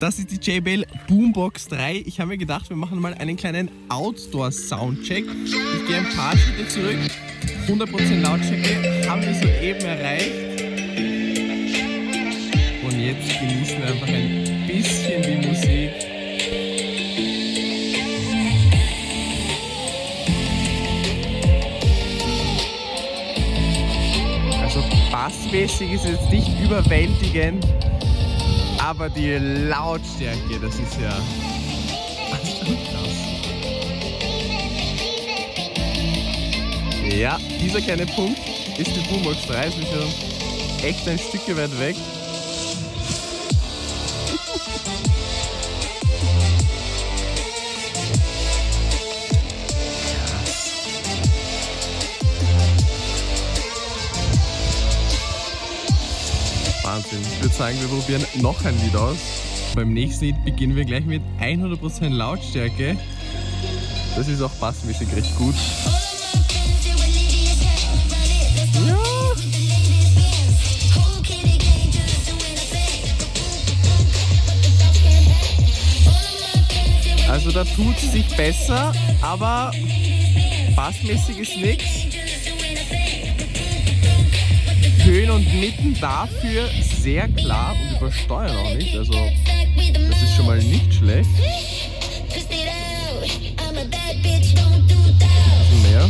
Das ist die JBL Boombox 3. Ich habe mir gedacht, wir machen mal einen kleinen Outdoor-Soundcheck. Ich gehe ein paar Schritte zurück. 100% Lautstärke haben wir soeben erreicht. Und jetzt genießen wir einfach ein bisschen die Musik. Also bassmäßig ist es jetzt nicht überwältigend. Aber die Lautstärke, das ist ja schon krass. Ja, dieser kleine Punkt ist die Boombox 3, ist schon echt ein Stück weit weg. Wahnsinn. Ich würde sagen, wir probieren noch ein Lied aus. Beim nächsten Lied beginnen wir gleich mit 100% Lautstärke. Das ist auch bassmäßig recht gut. Ja. Also da tut es sich besser, aber bassmäßig ist nichts. Höhen und Mitten dafür sehr klar und übersteuern auch nicht, also das ist schon mal nicht schlecht. Mehr.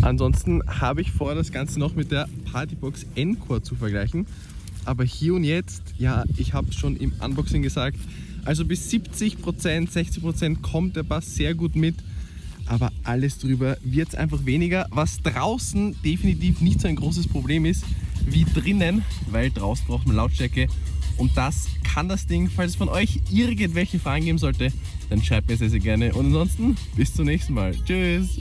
Ansonsten habe ich vor, das Ganze noch mit der Partybox Encore zu vergleichen. Aber hier und jetzt, ja, ich habe es schon im Unboxing gesagt, also bis 70%, 60% kommt der Bass sehr gut mit, aber alles drüber wird es einfach weniger, was draußen definitiv nicht so ein großes Problem ist wie drinnen, weil draußen braucht man Lautstärke und das kann das Ding. Falls es von euch irgendwelche Fragen geben sollte, dann schreibt mir sehr, sehr gerne und ansonsten bis zum nächsten Mal. Tschüss!